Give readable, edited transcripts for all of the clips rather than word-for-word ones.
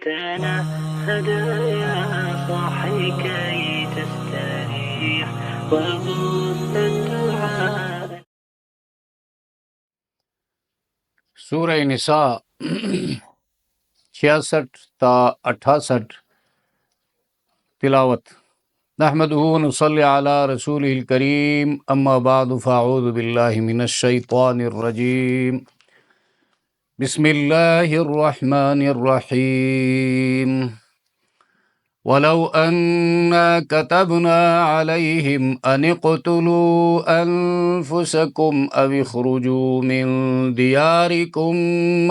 جئتنا هدايا صاحي كي تستريح وغصن الدعاء. سورہ نساء 66 تا 68 تلاوت. نحمده ونصلي على رسوله الكريم، اما بعد فاعوذ بالله من الشيطان الرجيم. بسم الله الرحمن الرحيم. ولو أنا كتبنا عليهم أن اقتلوا أنفسكم أو اخرجوا من دياركم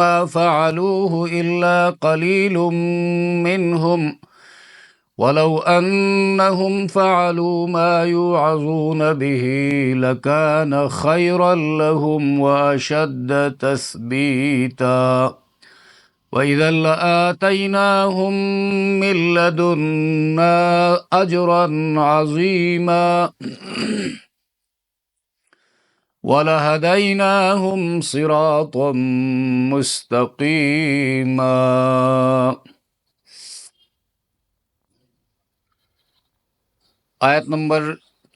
ما فعلوه إلا قليل منهم ولو أنهم فعلوا ما يوعظون به لكان خيرا لهم وأشد تثبيتا وَإِذًا لَآتَيْنَاهُمْ مِن لَّدُنَّا أَجْرًا عَظِيمًا وَلَهَدَيْنَاهُمْ صِرَاطًا مُّسْتَقِيمًا. آیت نمبر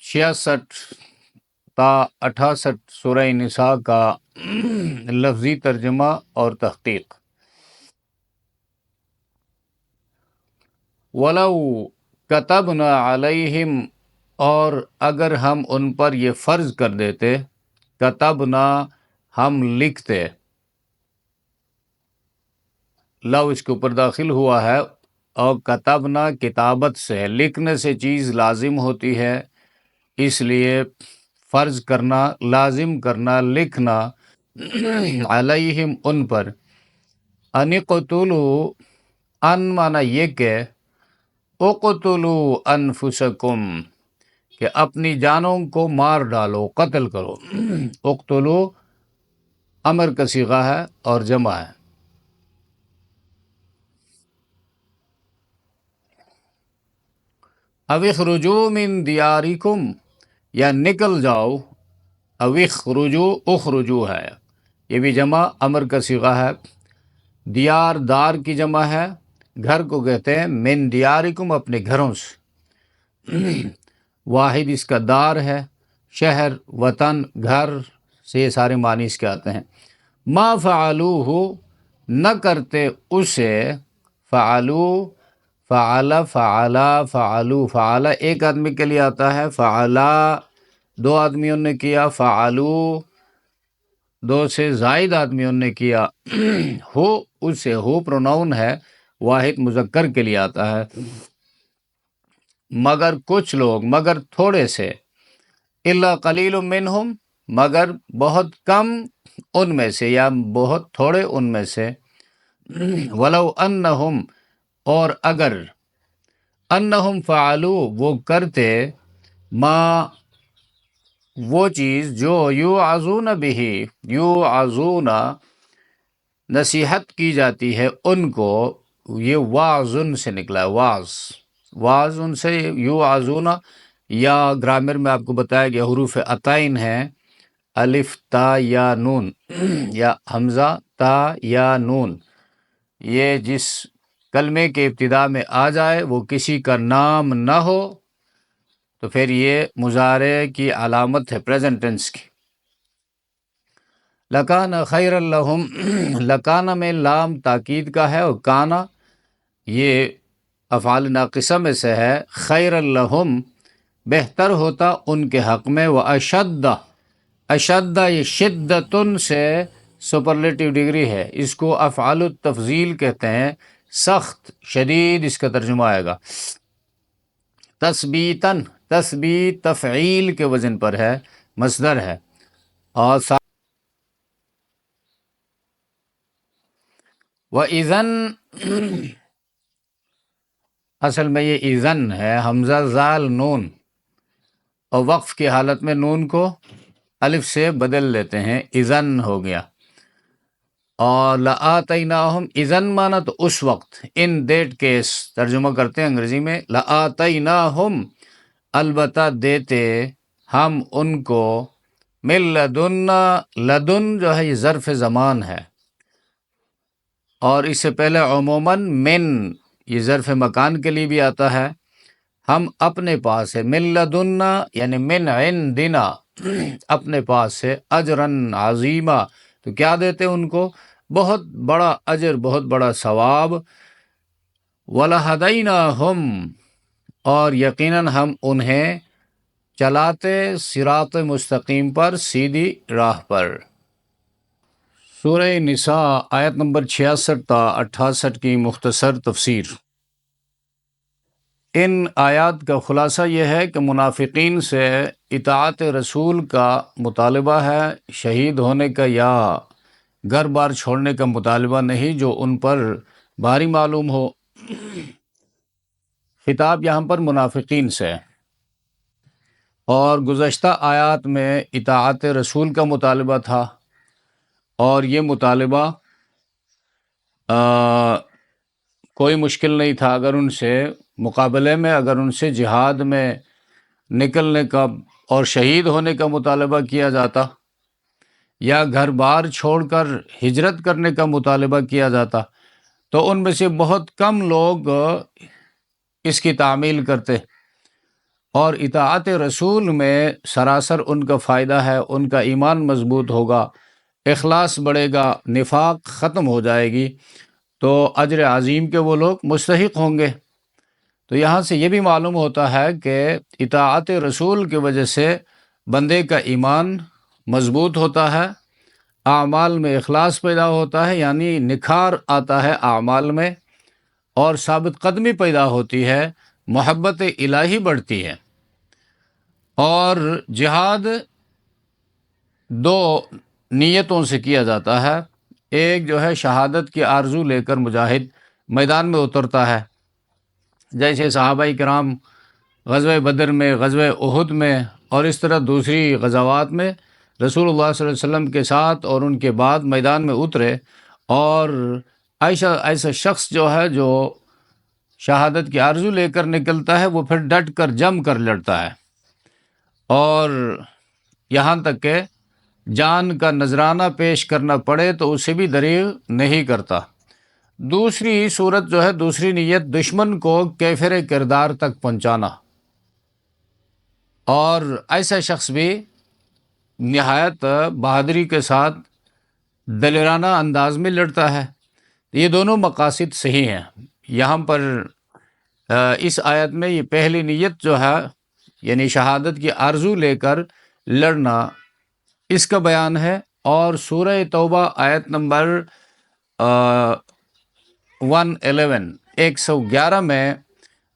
66 تا 68 سورہ نساء کا لفظی ترجمہ اور تحقیق. وَلَوْ كَتَبْنَا عَلَيْهِمْ، اور اگر ہم ان پر یہ فرض کر دیتے، کتبنا ہم لکھتے، لو اس کے اوپر داخل ہوا ہے، اور کتبنا کتابت سے، لکھنے سے چیز لازم ہوتی ہے، اس لیے فرض کرنا، لازم کرنا، لکھنا، علیہم ان پر، ان اقتلوا، ان مانا یہ کہ اقتلوا انفسکم، کہ اپنی جانوں کو مار ڈالو، قتل کرو. اقتلوا امر کا صیغہ ہے اور جمع ہے. او اخرجوا من دیارکم، یا نکل جاؤ، او اخرجوا، اخرجوا ہے، یہ بھی جمع امر کا صیغہ ہے. دیار دار کی جمع ہے، گھر کو کہتے ہیں من دیارکم، اپنے گھروں سے. واحد اس کا دار ہے، شہر، وطن، گھر سے یہ سارے معنی اس کے آتے ہیں. ما فعلوہ، نہ کرتے اسے، فعلو، فعل، فعلا، فعلو، فعل ایک آدمی کے لیے آتا ہے، فعلا دو آدمیوں نے کیا، فعلو دو سے زائد آدمیوں نے کیا. ہو اسے، ہو پروناؤن ہے، واحد مذکر کے لیے آتا ہے. مگر کچھ لوگ، مگر تھوڑے سے، الا قلیل منہم، مگر بہت کم ان میں سے، یا بہت تھوڑے ان میں سے. ولو انہم، اور اگر، انہم فعلوا، وہ کرتے، ما وہ چیز، جو یوعظون بہ، یوعظون نصیحت کی جاتی ہے ان کو، یہ واعظن سے نکلا ہے، واعظ، واعظ ان سے، یوعظون، یا گرامر میں آپ کو بتایا گیا حروف عطائن ہیں، الف تا یا نون، یا حمزہ تا یا نون، یہ جس کلمے کے ابتدا میں آ جائے وہ کسی کا نام نہ ہو تو پھر یہ مضارع کی علامت ہے، پریزنٹ ٹینس کی. لکان خیر لہم، لکانہ میں لام تاکید کا ہے، اور کانا یہ افعال ناقصہ میں سے ہے. خیر لہم بہتر ہوتا ان کے حق میں، و اشد، اشد یہ شدتن سے سپرلیٹیو ڈگری ہے، اس کو افعال التفضیل کہتے ہیں، سخت، شدید اس کا ترجمہ آئے گا. تثبیتاً، تثبیت تفعیل کے وزن پر ہے، مصدر ہے. اور وَإِذًا، اصل میں یہ اذن ہے، حمزہ زال نون، اور وقف کی حالت میں نون کو الف سے بدل لیتے ہیں، اذن ہو گیا. اور لآتیناہم، اذن مانا تو اس وقت، ان دیٹ کیس ترجمہ کرتے ہیں انگریزی میں. لآتیناہم، البتہ دیتے ہم ان کو، من لدن، لدن جو ہے یہ ظرف زمان ہے، اور اس سے پہلے عموماً من یہ ظرف مکان کے لیے بھی آتا ہے، ہم اپنے پاس ہے، من لدنا یعنی من عندنا اپنے پاس سے، اجرن عظیما تو کیا دیتے ان کو؟ بہت بڑا اجر، بہت بڑا ثواب، وَلَهَدَيْنَاهُمْ اور یقیناً ہم انہیں چلاتے صراط مستقیم پر، سیدھی راہ پر۔ سورہ نساء آیت نمبر 66 تا 68 کی مختصر تفسیر۔ ان آیات کا خلاصہ یہ ہے کہ منافقین سے اطاعت رسول کا مطالبہ ہے، شہید ہونے کا یا گھر بار چھوڑنے کا مطالبہ نہیں جو ان پر بھاری معلوم ہو۔ خطاب یہاں پر منافقین سے، اور گزشتہ آیات میں اطاعت رسول کا مطالبہ تھا، اور یہ مطالبہ کوئی مشکل نہیں تھا اگر ان سے مقابلے میں، اگر ان سے جہاد میں نکلنے کا اور شہید ہونے کا مطالبہ کیا جاتا، یا گھر بار چھوڑ کر ہجرت کرنے کا مطالبہ کیا جاتا، تو ان میں سے بہت کم لوگ اس کی تعمیل کرتے، اور اطاعت رسول میں سراسر ان کا فائدہ ہے، ان کا ایمان مضبوط ہوگا، اخلاص بڑھے گا، نفاق ختم ہو جائے گی، تو اجر عظیم کے وہ لوگ مستحق ہوں گے۔ تو یہاں سے یہ بھی معلوم ہوتا ہے کہ اطاعت رسول کی وجہ سے بندے کا ایمان مضبوط ہوتا ہے، اعمال میں اخلاص پیدا ہوتا ہے، یعنی نکھار آتا ہے اعمال میں، اور ثابت قدمی پیدا ہوتی ہے، محبت الہی بڑھتی ہے۔ اور جہاد دو نیتوں سے کیا جاتا ہے، ایک جو ہے شہادت کی آرزو لے کر مجاہد میدان میں اترتا ہے، جیسے صحابہ کرام غزوہ بدر میں، غزوہ احد میں، اور اس طرح دوسری غزوات میں رسول اللہ صلی اللہ علیہ وسلم کے ساتھ اور ان کے بعد میدان میں اترے، اور ایسا شخص جو ہے جو شہادت کی آرزو لے کر نکلتا ہے، وہ پھر ڈٹ کر جم کر لڑتا ہے، اور یہاں تک کہ جان کا نذرانہ پیش کرنا پڑے تو اسے بھی دریغ نہیں کرتا۔ دوسری صورت جو ہے، دوسری نیت دشمن کو کیفر کردار تک پہنچانا، اور ایسا شخص بھی نہایت بہادری کے ساتھ دلیرانہ انداز میں لڑتا ہے۔ یہ دونوں مقاصد صحیح ہیں۔ یہاں پر اس آیت میں یہ پہلی نیت جو ہے، یعنی شہادت کی آرزو لے کر لڑنا، اس کا بیان ہے، اور سورہ توبہ آیت نمبر 111 میں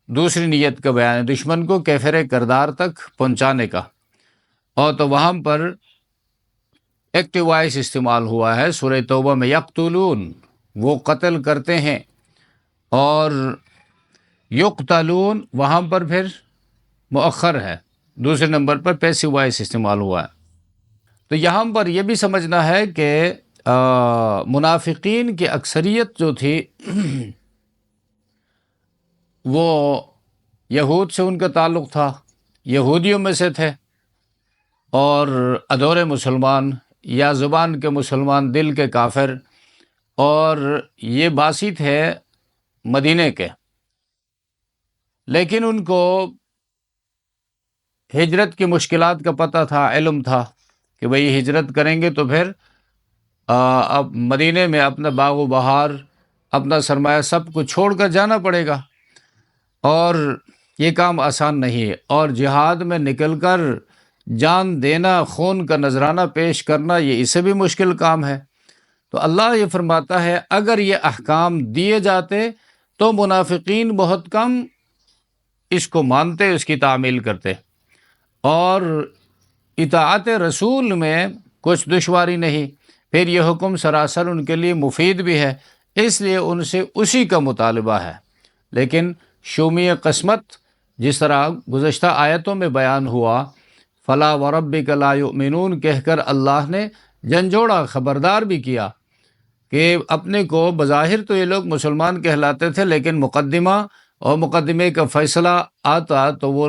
دوسری نیت کا بیان ہے، دشمن کو کیفر کردار تک پہنچانے کا، اور تو وہاں پر ایکٹیو وائس استعمال ہوا ہے سورہ توبہ میں، یقتلون وہ قتل کرتے ہیں، اور یقتلون وہاں پر پھر مؤخر ہے، دوسرے نمبر پر پیسو وائس استعمال ہوا ہے۔ تو یہاں پر یہ بھی سمجھنا ہے کہ منافقین کی اکثریت جو تھی وہ یہود سے ان کا تعلق تھا، یہودیوں میں سے تھے، اور ادھورے مسلمان یا زبان کے مسلمان، دل کے کافر، اور یہ باسی تھے مدینے کے، لیکن ان کو ہجرت کی مشکلات کا پتہ تھا، علم تھا کہ بھئی ہجرت کریں گے تو پھر اب مدینے میں اپنا باغ و بہار، اپنا سرمایہ سب کو چھوڑ کر جانا پڑے گا، اور یہ کام آسان نہیں ہے، اور جہاد میں نکل کر جان دینا، خون کا نذرانہ پیش کرنا، یہ اس سے بھی مشکل کام ہے۔ تو اللہ یہ فرماتا ہے اگر یہ احکام دیے جاتے تو منافقین بہت کم اس کو مانتے، اس کی تعمیل کرتے، اور اطاعت رسول میں کچھ دشواری نہیں، پھر یہ حکم سراسر ان کے لیے مفید بھی ہے، اس لیے ان سے اسی کا مطالبہ ہے۔ لیکن شومی قسمت جس طرح گزشتہ آیتوں میں بیان ہوا، فلا وربک لا یؤمنون کہہ کر اللہ نے جھنجھوڑا، خبردار بھی کیا کہ اپنے کو بظاہر تو یہ لوگ مسلمان کہلاتے تھے، لیکن مقدمہ اور مقدمے کا فیصلہ آتا تو وہ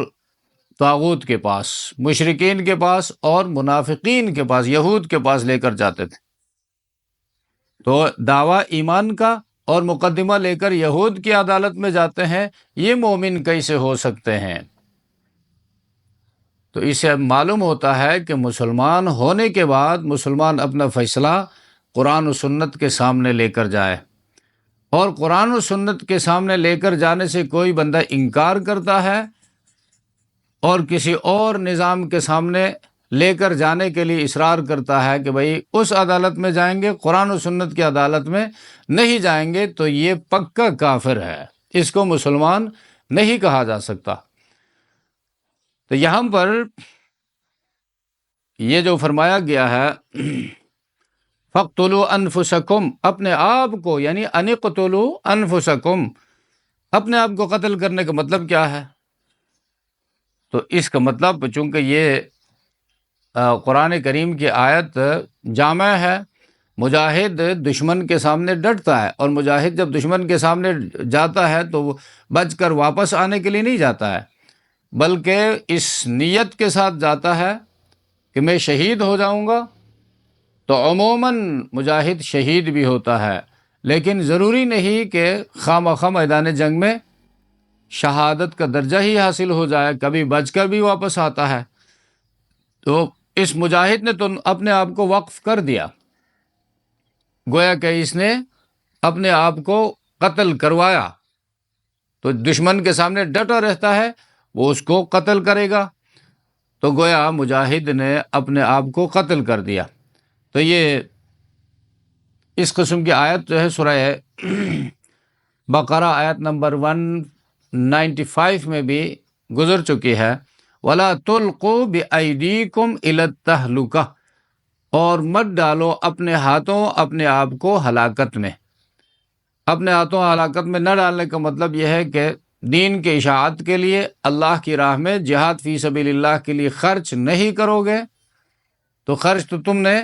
طاغوت کے پاس، مشرکین کے پاس اور منافقین کے پاس، یہود کے پاس لے کر جاتے تھے۔ تو دعویٰ ایمان کا اور مقدمہ لے کر یہود کی عدالت میں جاتے ہیں، یہ مومن کیسے ہو سکتے ہیں؟ تو اسے معلوم ہوتا ہے کہ مسلمان ہونے کے بعد مسلمان اپنا فیصلہ قرآن و سنت کے سامنے لے کر جائے، اور قرآن و سنت کے سامنے لے کر جانے سے کوئی بندہ انکار کرتا ہے اور کسی اور نظام کے سامنے لے کر جانے کے لیے اصرار کرتا ہے کہ بھئی اس عدالت میں جائیں گے، قرآن و سنت کی عدالت میں نہیں جائیں گے، تو یہ پکا کافر ہے، اس کو مسلمان نہیں کہا جا سکتا۔ تو یہاں پر یہ جو فرمایا گیا ہے فَاقْتُلُوا أَنفُسَكُمْ، اپنے آپ کو، یعنی أَنِ اقْتُلُوا أَنفُسَكُمْ، اپنے آپ کو قتل کرنے کا مطلب کیا ہے؟ تو اس کا مطلب چونکہ یہ قرآن کریم کی آیت جامع ہے، مجاہد دشمن کے سامنے ڈٹتا ہے، اور مجاہد جب دشمن کے سامنے جاتا ہے تو وہ بچ کر واپس آنے کے لیے نہیں جاتا ہے، بلکہ اس نیت کے ساتھ جاتا ہے کہ میں شہید ہو جاؤں گا۔ تو عموماً مجاہد شہید بھی ہوتا ہے، لیکن ضروری نہیں کہ خواہ مخواہ میدان جنگ میں شہادت کا درجہ ہی حاصل ہو جائے، کبھی بچ کر بھی واپس آتا ہے۔ تو اس مجاہد نے تو اپنے آپ کو وقف کر دیا، گویا کہ اس نے اپنے آپ کو قتل کروایا، تو دشمن کے سامنے ڈٹا رہتا ہے، وہ اس کو قتل کرے گا، تو گویا مجاہد نے اپنے آپ کو قتل کر دیا۔ تو یہ اس قسم کی آیت جو ہے سورہ بقرہ آیت نمبر 195 میں بھی گزر چکی ہے، وَلَا تُلْقُوا بِأَيْدِيكُمْ إِلَى التَّهْلُكَةِ، اور مت ڈالو اپنے ہاتھوں اپنے آپ کو ہلاکت میں۔ اپنے ہاتھوں ہلاکت میں نہ ڈالنے کا مطلب یہ ہے کہ دین کے اشاعت کے لیے، اللہ کی راہ میں جہاد فی سبیل اللہ کے لیے خرچ نہیں کرو گے، تو خرچ تو تم نے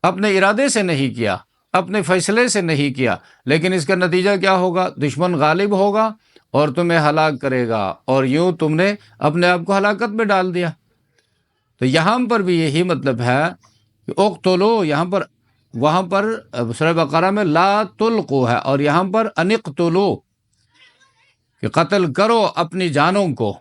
اپنے ارادے سے نہیں کیا، اپنے فیصلے سے نہیں کیا، لیکن اس کا نتیجہ کیا ہوگا؟ دشمن غالب ہوگا اور تمہیں ہلاک کرے گا، اور یوں تم نے اپنے آپ کو ہلاکت میں ڈال دیا۔ تو یہاں پر بھی یہی مطلب ہے کہ اقتلو، یہاں پر، وہاں پر سورہ بقرہ میں لا تلقو ہے، اور یہاں پر انقتلو، کہ قتل کرو اپنی جانوں کو۔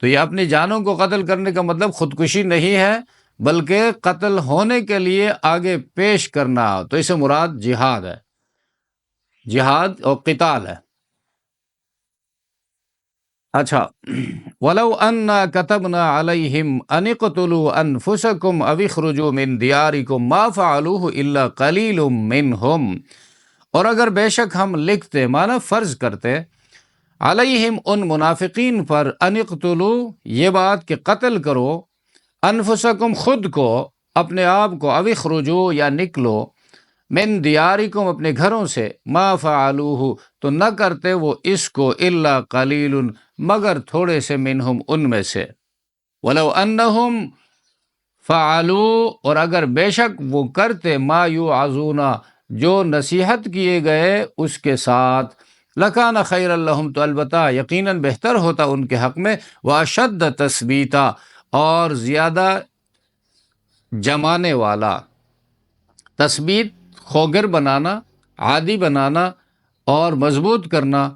تو یہ اپنی جانوں کو قتل کرنے کا مطلب خودکشی نہیں ہے، بلکہ قتل ہونے کے لیے آگے پیش کرنا، تو اسے مراد جہاد ہے، جہاد اور قتال ہے۔ اچھا، وَلَوْ أَنَّا كَتَبْنَا عَلَيْهِمْ أَنِ اقْتُلُوا أَنفُسَكُمْ أَوِ اخْرُجُوا مِنْ دِيَارِكُمْ مَا فَعَلُوهُ إِلَّا قَلِيلٌ مِّنْهُمْ، اور اگر بے شک ہم لکھتے، مانا فرض کرتے، علیہم ان منافقین پر، ان اقتلوا، یہ بات کہ قتل کرو، انفسکم خود کو، اپنے آپ کو، او اخرجوا یا نکلو، من دیارکم اپنے گھروں سے، ما فعلوہ تو نہ کرتے وہ اس کو، الا قلیل مگر تھوڑے سے، منہم ان میں سے، ولو انہم فعلوا اور اگر بے شک وہ کرتے، ما یوعظون جو نصیحت کیے گئے اس کے ساتھ، لکان خیر لہم تو البتہ یقیناً بہتر ہوتا ان کے حق میں، واشد تثبیتا اور زیادہ جمانے والا، تثبیت خوگر بنانا، عادی بنانا اور مضبوط کرنا،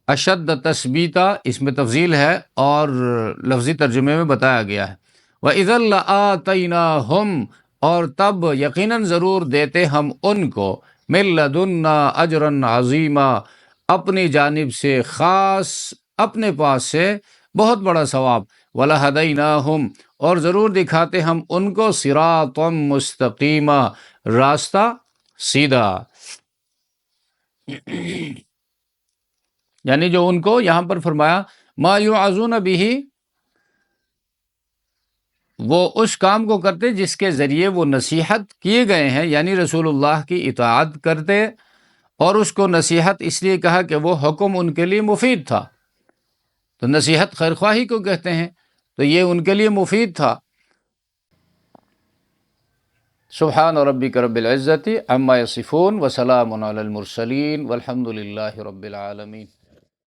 اشد تثبیتا اس میں تفضیل ہے اور لفظی ترجمے میں بتایا گیا ہے، وَإِذًا لَآتَيْنَاهُمْ اور تب یقیناً ضرور دیتے ہم ان کو، مِن لَدُنَّا أَجْرًا عَظِيمًا اپنی جانب سے خاص، اپنے پاس سے بہت بڑا ثواب، وَلَهَدَيْنَاهُمْ اور ضرور دکھاتے ہم ان کو، صِرَاطًا مُسْتَقِيمًا راستہ سیدھا، یعنی جو ان کو یہاں پر فرمایا ما یوعظون بہ، وہ اس کام کو کرتے جس کے ذریعے وہ نصیحت کیے گئے ہیں، یعنی رسول اللہ کی اطاعت کرتے، اور اس کو نصیحت اس لیے کہا کہ وہ حکم ان کے لیے مفید تھا، تو نصیحت خیرخواہی کو کہتے ہیں، تو یہ ان کے لیے مفید تھا۔ سبحان ربک رب العزت عما یصفون وسلام علی المرسلین والحمد للہ رب العالمین۔